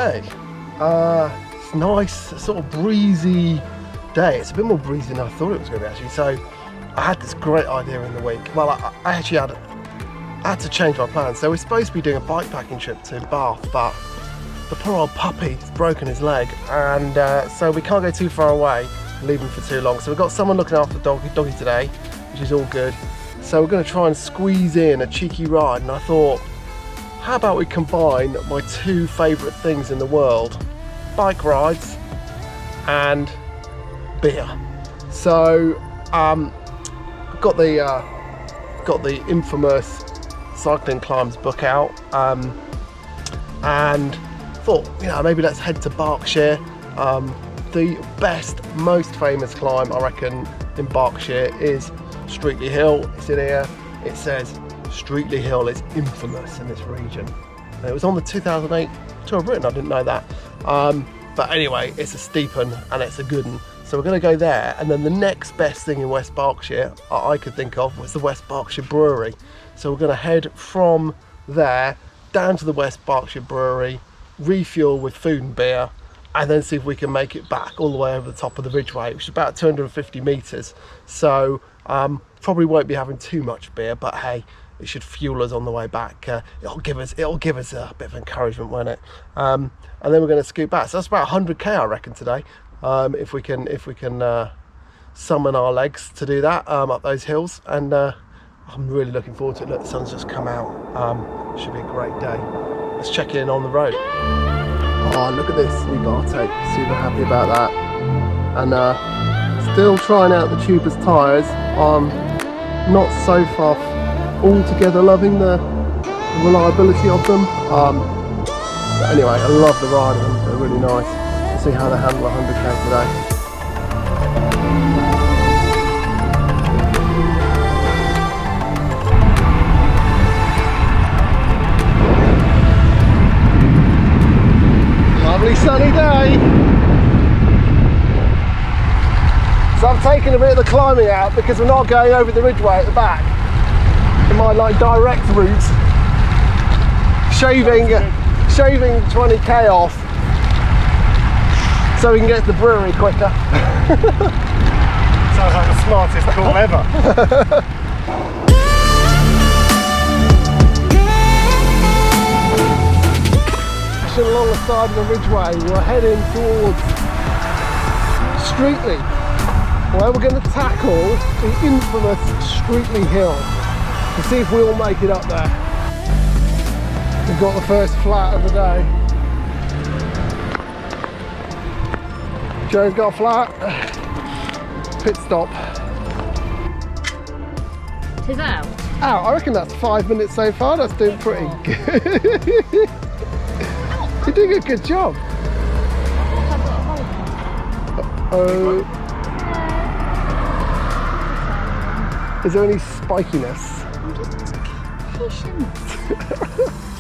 day. It's nice, sort of breezy day. It's a bit more breezy than I thought it was going to be actually. So I had this great idea in the week. Well, I actually had to change my plans. So we're supposed to be doing a bikepacking trip to Bath, but the poor old puppy's broken his leg, and so we can't go too far away, leave him for too long. So we've got someone looking after the doggy today, which is all good. So we're going to try and squeeze in a cheeky ride, and I thought, how about we combine my two favourite things in the world, bike rides and beer. So got the infamous Cycling Climbs book out, and thought, you know, maybe let's head to Berkshire. The best, most famous climb I reckon in Berkshire is Streatley Hill. It's in here. It says Streatley Hill is infamous in this region. And it was on the 2008 Tour of Britain. I didn't know that. But anyway, it's a steep one and it's a good one. So we're going to go there, and then the next best thing in West Berkshire I could think of was the West Berkshire Brewery. So we're going to head from there down to the West Berkshire Brewery, refuel with food and beer, and then see if we can make it back all the way over the top of the Ridgeway, which is about 250 metres. So probably won't be having too much beer, but hey, it should fuel us on the way back. It'll give us a bit of encouragement, won't it? And then we're going to scoot back. So that's about 100k, I reckon, today. If we can summon our legs to do that up those hills, and I'm really looking forward to it. Look, the sun's just come out. Should be a great day. Let's check in on the road. Oh, look at this new bar tape. Super happy about that. And still trying out the tubeless tyres. Not so far altogether loving the reliability of them. But anyway, I love the ride of them. They're really nice. Let's see how they handle 100k today. Lovely sunny day. So I've taken a bit of the climbing out because we're not going over the Ridgeway at the back. In my direct route, shaving 20k off so we can get to the brewery quicker. Sounds like the smartest call ever. Along the side of the Ridgeway, we're heading towards Streatley, where we're going to tackle the infamous Streatley Hill to see if we all make it up there. We've got the first flat of the day. Joe's got a flat. Pit stop. Tis out. Out. I reckon that's 5 minutes so far. That's doing pretty good. You're doing a good job. Oh. Is there any spikiness? I'm just patient.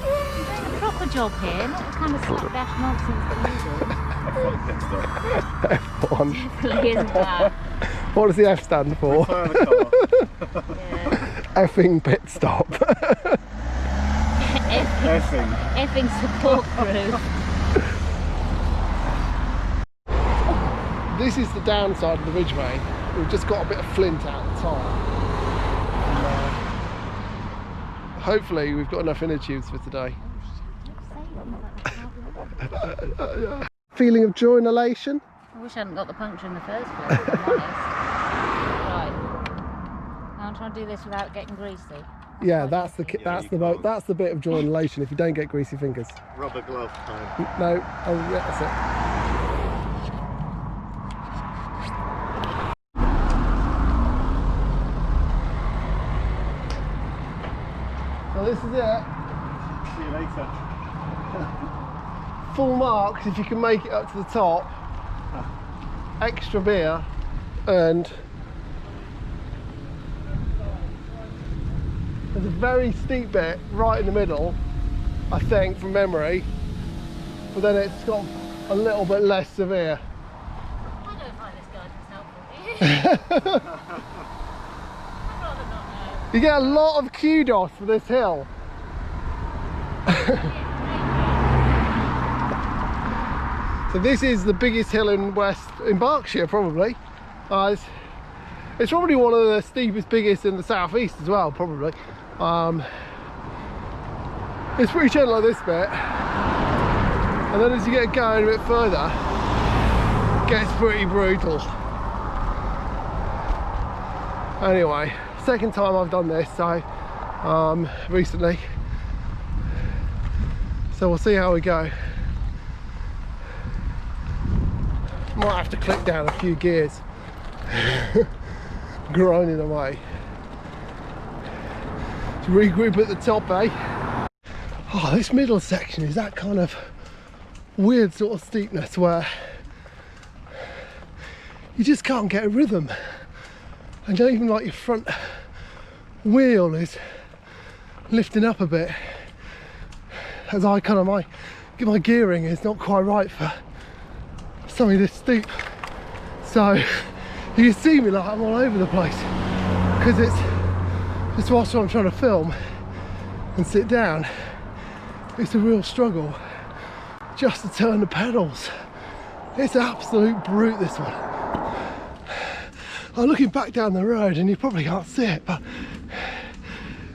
I'm doing a proper job here, not the kind of slapdash nonsense that you do. F1. Definitely isn't that. What does the F stand for? Effing pit stop. Effing support crew. This is the downside of the Ridgeway. We've just got a bit of flint out the top. And, hopefully we've got enough inner tubes for today. Feeling of joy and elation? I wish I hadn't got the puncture in the first place, if I'm honest. Right. Now I'm trying to do this without getting greasy. Yeah, that's the bit of joy and elation if you don't get greasy fingers. Rubber glove time. No, oh yeah, that's it. So this is it. See you later. Full marks if you can make it up to the top. Extra beer and there's a very steep bit right in the middle, I think, from memory, but then it's got a little bit less severe. I don't find this guidance helpful, do you? I'd rather not know. You get a lot of kudos for this hill. So this is the biggest hill in Berkshire, probably. It's probably one of the steepest, biggest in the southeast as well, probably. It's pretty gentle like this bit, and then as you get going a bit further, it gets pretty brutal. Anyway, second time I've done this, so recently. So we'll see how we go. Might have to click down a few gears. Grinding away. To regroup at the top, eh? Oh, this middle section is that kind of weird sort of steepness where you just can't get a rhythm. And not even like your front wheel is lifting up a bit. As I kind of, my gearing is not quite right for something this steep. So you can see me like I'm all over the place because it's just whilst I'm trying to film and sit down, it's a real struggle just to turn the pedals. It's an absolute brute, this one. I'm looking back down the road and you probably can't see it, but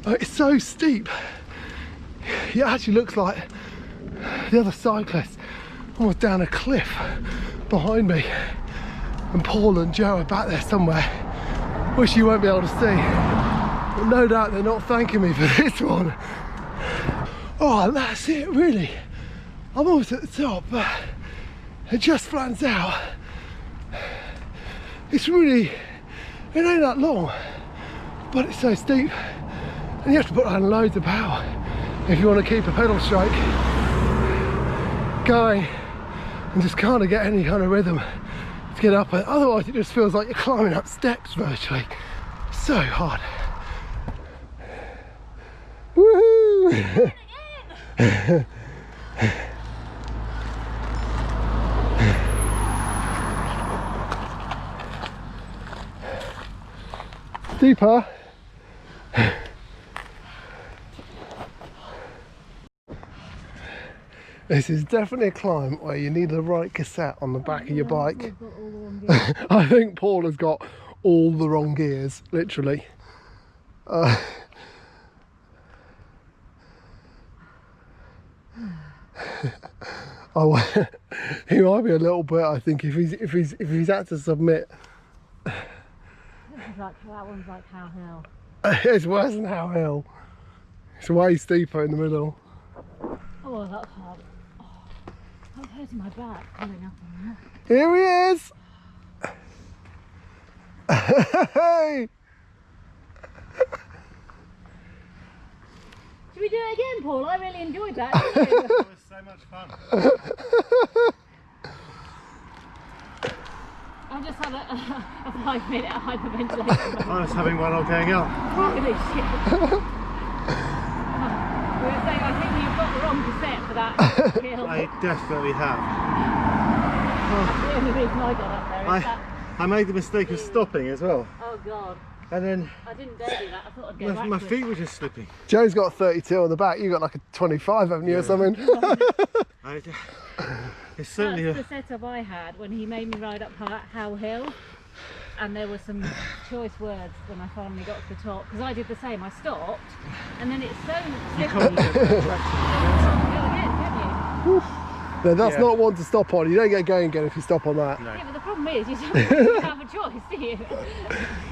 it's so steep. It actually looks like the other cyclist almost down a cliff behind me, and Paul and Joe are back there somewhere, which you won't be able to see, but no doubt they're not thanking me for this one. Oh, and that's it really. I'm almost at the top, but it just flans out. It's really, it ain't that long, but it's so steep, and you have to put on loads of power if you want to keep a pedal strike going and just kind of get any kind of rhythm to get up. Otherwise it just feels like you're climbing up steps virtually. So hard. Woohoo! Deeper. This is definitely a climb where you need the right cassette on the back of your bike. I think Paul has got all the wrong gears, literally. Oh, he might be a little bit. I think if he's had to submit. This is like, that one's like How Hill. It's worse than How Hill. It's way steeper in the middle. Oh, that's hard. Oh, I'm hurting my back coming up on that. Here he is! Hey! Should we do it again, Paul? I really enjoyed that. It was so much fun. I just had a 5-minute hyperventilation. I was having one all going up. Holy shit. We were saying, I think you've got the wrong cassette for that hill. I definitely have. That's the only reason I got up there. Is that... I made the mistake of stopping as well. Oh God. And then I didn't dare do that. I thought I'd go back my to feet it. were just slipping. Joe's got 32 on the back, you got like a 25, haven't you, or something? It's certainly That's the setup I had when he made me ride up How Hill, and there were some choice words when I finally got to the top, because I did the same. I stopped, and then it's so slippery. You can't go again, can you? No, that's not one to stop on. You don't get going again if you stop on that. No. Yeah, but the problem is you don't have a choice, do you?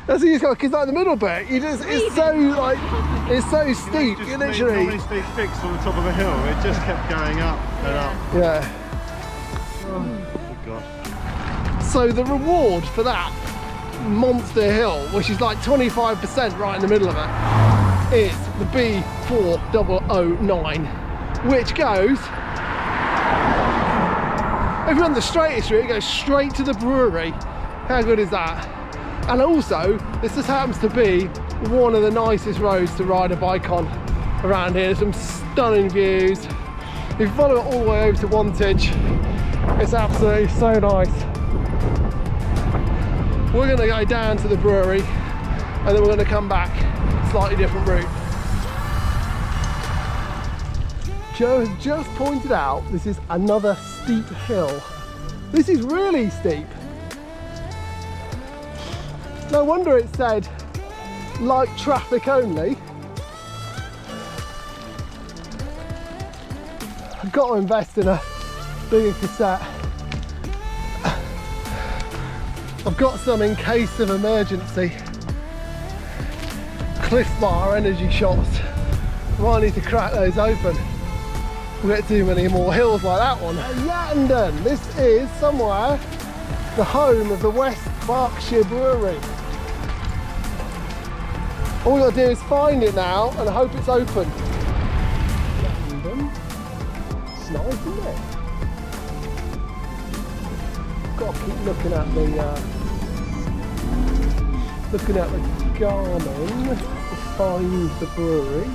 That's what you got, because like the middle bit, you just it's so like it's so steep. You literally normally stay fixed on the top of a hill. It just kept going up and up. yeah. Oh, good God. So the reward for that monster hill, which is like 25% right in the middle of it, is the B4009, which goes. If you're on the straightest route, it goes straight to the brewery. How good is that? And also, this just happens to be one of the nicest roads to ride a bike on around here. There's some stunning views. If you follow it all the way over to Wantage, it's absolutely so nice. We're going to go down to the brewery and then we're going to come back, slightly different route. Joe has just pointed out this is another steep hill This is really steep. No wonder it said light traffic only. I've got to invest in a bigger cassette. I've got some in case of emergency. Cliff Bar energy shots. Might need to crack those open. We'll get too many more hills like that one. Yattendon. This is somewhere the home of the West Berkshire Brewery. All we got to do is find it now and hope it's open. Yattendon. It's nice, isn't it? Got to keep looking at the garmin to find the brewery.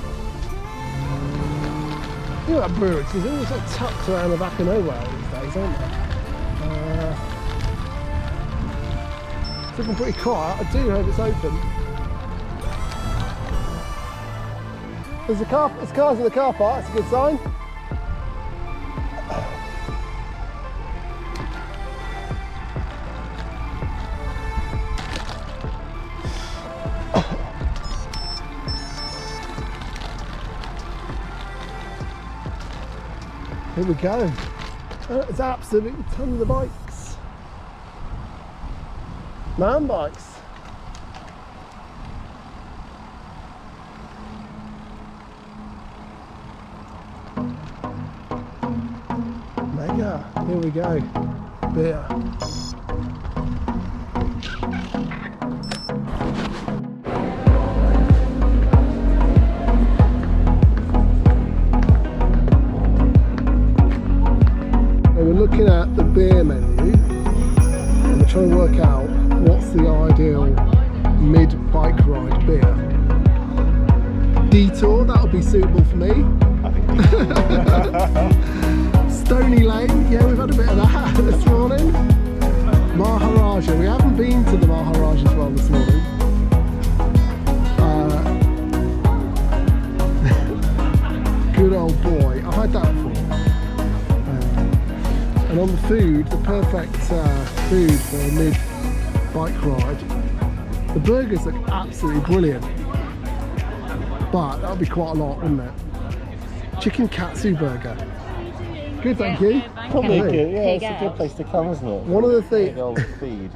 You know that brewery, because they're all sort of tucked around the back of nowhere these days, aren't they? It's looking pretty quiet. I do hope it's open. There's cars in the car park, that's a good sign. Here we go. It's absolutely tons of bikes. Man bikes. Mega. Here we go. Beer. Looking at the beer menu and we're trying to work out what's the ideal mid-bike ride beer. Detour, that would be suitable for me. I think Stony Lane, yeah, we've had a bit of that this morning. Maharaja, we haven't been to the Maharaja as well this morning. Good old boy, I've had that before. And on the food, the perfect food for a mid-bike ride, the burgers look absolutely brilliant. But that would be quite a lot, wouldn't it? Chicken katsu burger. Good, thank you. probably good. Yeah, it's a good place to come, isn't it? One of the things. Feed.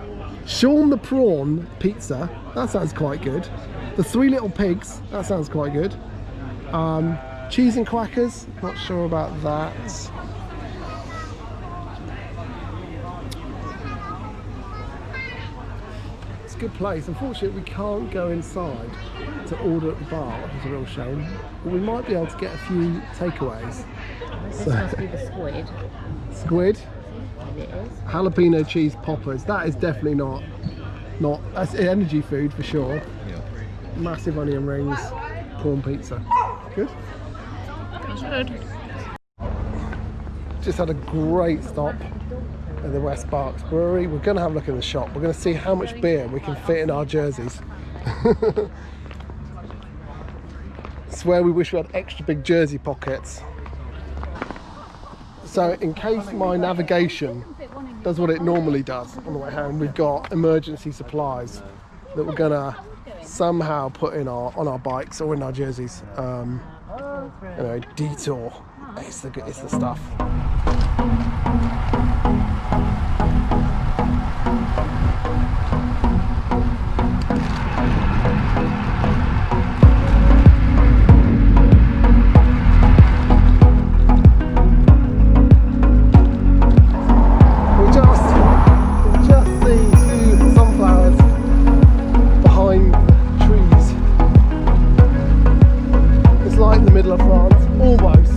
Sean the Prawn Pizza, that sounds quite good. The Three Little Pigs, that sounds quite good. Cheese and crackers, not sure about that. It's a good place. Unfortunately, we can't go inside to order at the bar, which is a real shame. But we might be able to get a few takeaways. This must be the squid. Squid, It is. jalapeno cheese poppers. That is definitely not that's energy food for sure. Yeah. Massive onion rings, prawn pizza. Good. That's good. Just had a great stop at the West Berkshire Brewery. We're going to have a look in the shop. We're going to see how much beer we can fit in our jerseys. It's where we wish we had extra big jersey pockets. So in case my navigation does what it normally does on the way home, we've got emergency supplies that we're going to somehow put in on our bikes or in our jerseys. Anyway, Detour. It's the stuff. Middle of France, almost.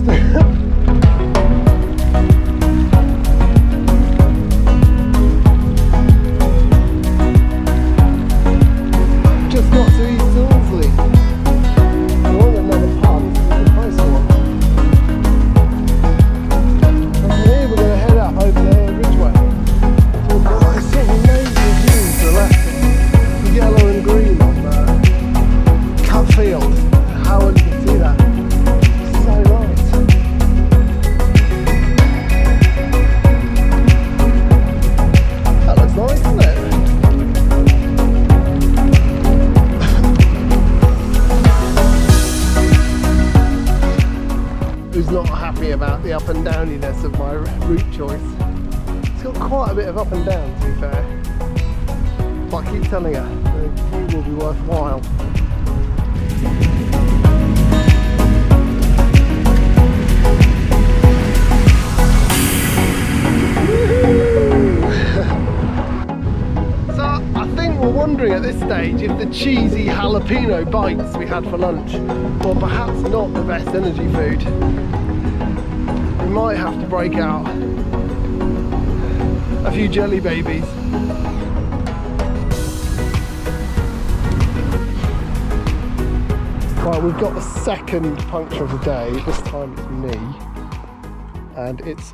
downiness of my route choice. It's got quite a bit of up and down, to be fair. But I keep telling her, the view will be worthwhile. So I think we're wondering at this stage if the cheesy jalapeno bites we had for lunch were perhaps not the best energy food. We might have to break out a few jelly babies. Right, we've got the second puncture of the day. This time it's me, and it's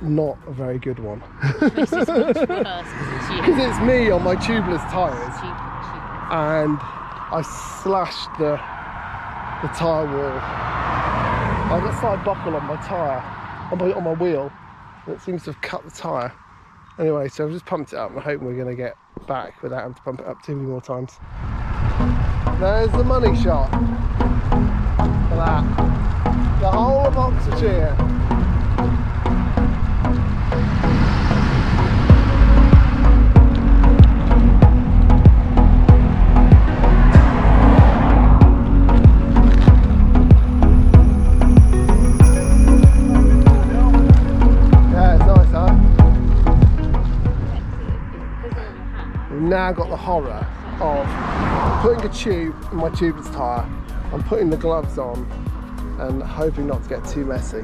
not a very good one. This is much worse because Because it's me on my tubeless tyres, and I slashed the tyre wall. I got a slight buckle on my tyre, on my wheel, and it seems to have cut the tyre. Anyway, so I've just pumped it up. I'm hoping we're going to get back without having to pump it up too many more times. There's the money shot for that. The whole of Oxfordshire. Now got the horror of putting a tube in my tubeless tyre and putting the gloves on and hoping not to get too messy.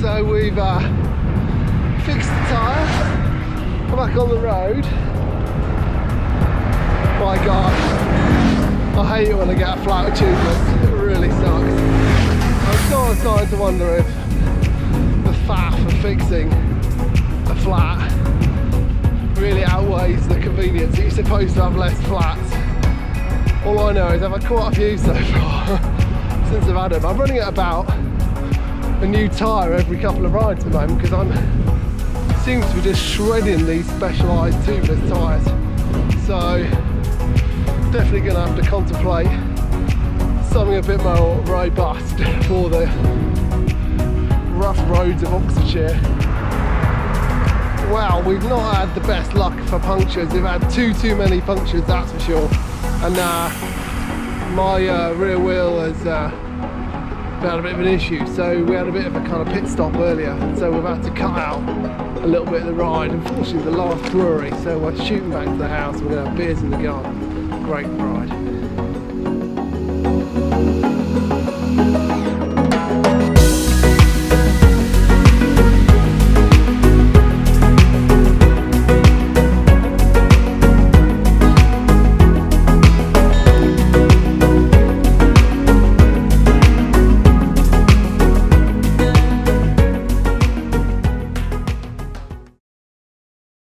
So we've fixed the tyre, we're back on the road. My God, I hate it when I get a flat with tubeless, it really sucks. I'm sort of starting to wonder if the faff of fixing a flat really outweighs the convenience that you're supposed to have less flats. All I know is I've had quite a few so far since I've had them. I'm running at about a new tyre every couple of rides at the moment because I'm seem to be just shredding these specialised tubeless tyres. So definitely going to have to contemplate something a bit more robust for the rough roads of Oxfordshire. Well, we've not had the best luck for punctures. We've had too many punctures, that's for sure. And my rear wheel has had a bit of an issue. So we had a bit of a kind of pit stop earlier. So we've had to cut out a little bit of the ride. Unfortunately, the last brewery. So we're shooting back to the house. We're going to have beers in the garden. Great ride.